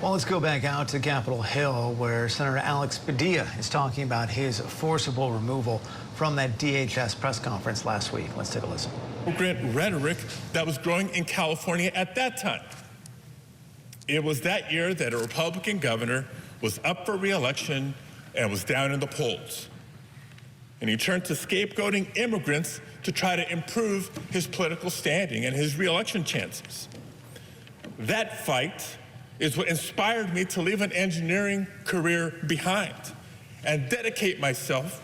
Well, let's go back out to Capitol Hill, where Senator Alex Padilla is talking about his forcible removal from that DHS press conference last week. Let's take a listen. Immigrant rhetoric that was growing in California at that time. It was that year that a Republican governor was up for re-election and was down in the polls. And he turned to scapegoating immigrants to try to improve his political standing and his re-election chances. That fight is what inspired me to leave an engineering career behind and dedicate myself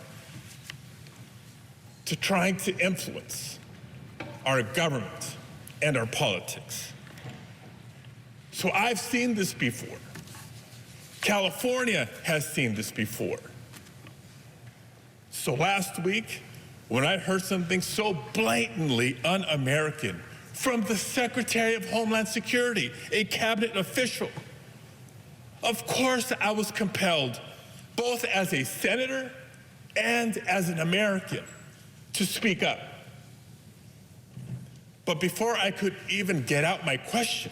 to trying to influence our government and our politics. So I've seen this before. California has seen this before. So last week, when I heard something so blatantly un-American from the Secretary of Homeland Security, a cabinet official, of course I was compelled, both as a senator and as an American, to speak up. But before I could even get out my question,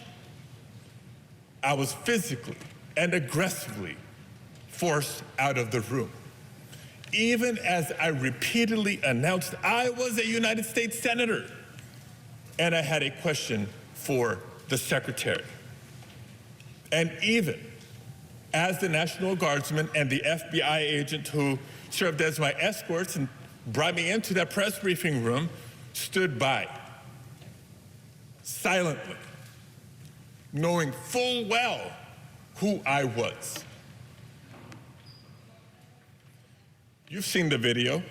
I was physically and aggressively forced out of the room, even as I repeatedly announced I was a United States Senator and I had a question for the Secretary. And even as the National Guardsman and the FBI agent who served as my escorts and brought me into that press briefing room stood by, silently, knowing full well who I was. You've seen the video.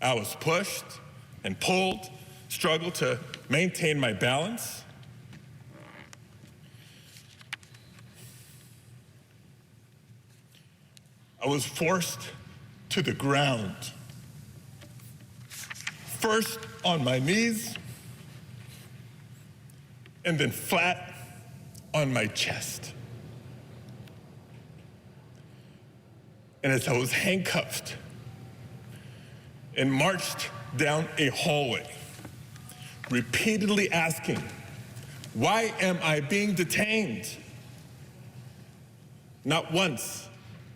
I was pushed and pulled, struggled to maintain my balance. I was forced to the ground, first on my knees, and then flat on my chest. And as I was handcuffed and marched down a hallway, repeatedly asking, why am I being detained? Not once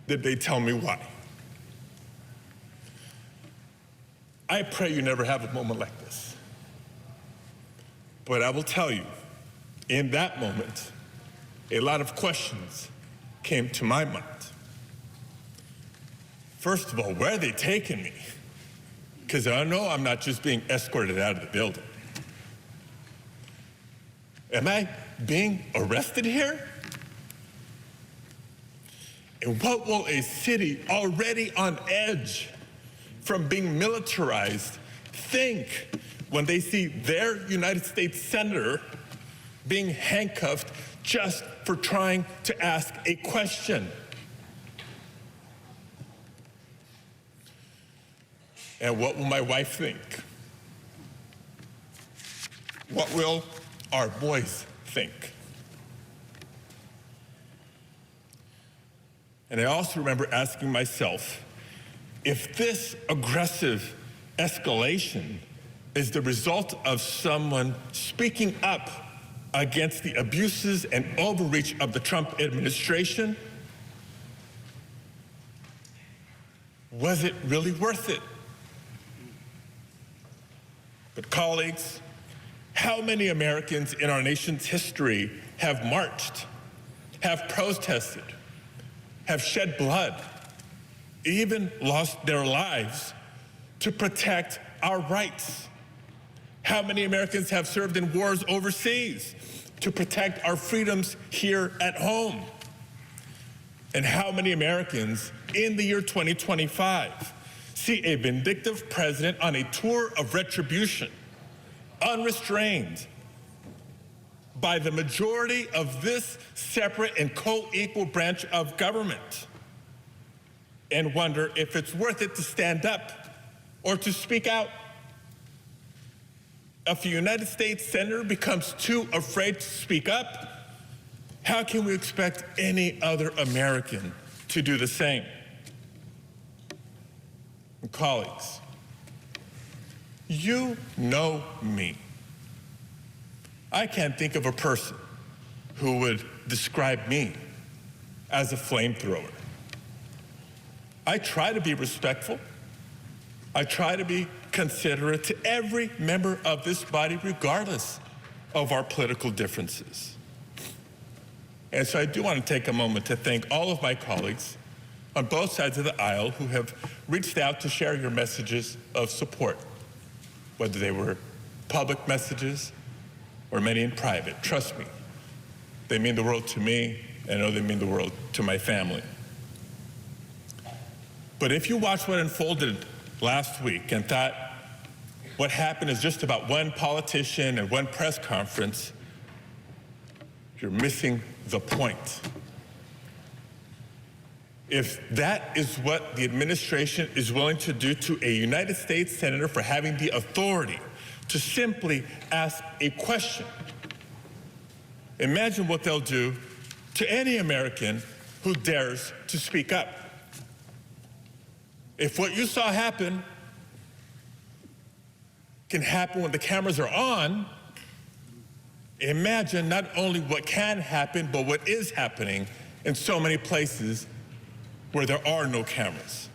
did they tell me why. I pray you never have a moment like this. But I will tell you, in that moment, a lot of questions came to my mind. First of all, where are they taking me? Because I know I'm not just being escorted out of the building. Am I being arrested here? And what will a city already on edge from being militarized think when they see their United States Senator being handcuffed just for trying to ask a question? And what will my wife think? What will our boys think? And I also remember asking myself, if this aggressive escalation is the result of someone speaking up against the abuses and overreach of the Trump administration, was it really worth it? But colleagues, how many Americans in our nation's history have marched, have protested, have shed blood, even lost their lives to protect our rights? How many Americans have served in wars overseas to protect our freedoms here at home? And how many Americans in the year 2025 see a vindictive president on a tour of retribution, unrestrained by the majority of this separate and co-equal branch of government, and wonder if it's worth it to stand up or to speak out? If a United States senator becomes too afraid to speak up, how can we expect any other American to do the same? And colleagues, you know me. I can't think of a person who would describe me as a flamethrower. I try to be respectful. I try to be considerate to every member of this body, regardless of our political differences. And so I do want to take a moment to thank all of my colleagues on both sides of the aisle who have reached out to share your messages of support, whether they were public messages or many in private. Trust me, they mean the world to me, and I know they mean the world to my family. But if you watched what unfolded last week and thought what happened is just about one politician and one press conference, you're missing the point. If that is what the administration is willing to do to a United States senator for having the authority to simply ask a question, imagine what they'll do to any American who dares to speak up. If what you saw happen can happen when the cameras are on, imagine not only what can happen, but what is happening in so many places where there are no cameras.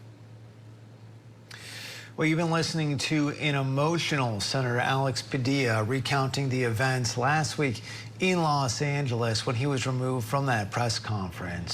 Well, you've been listening to an emotional Senator Alex Padilla recounting the events last week in Los Angeles when he was removed from that press conference.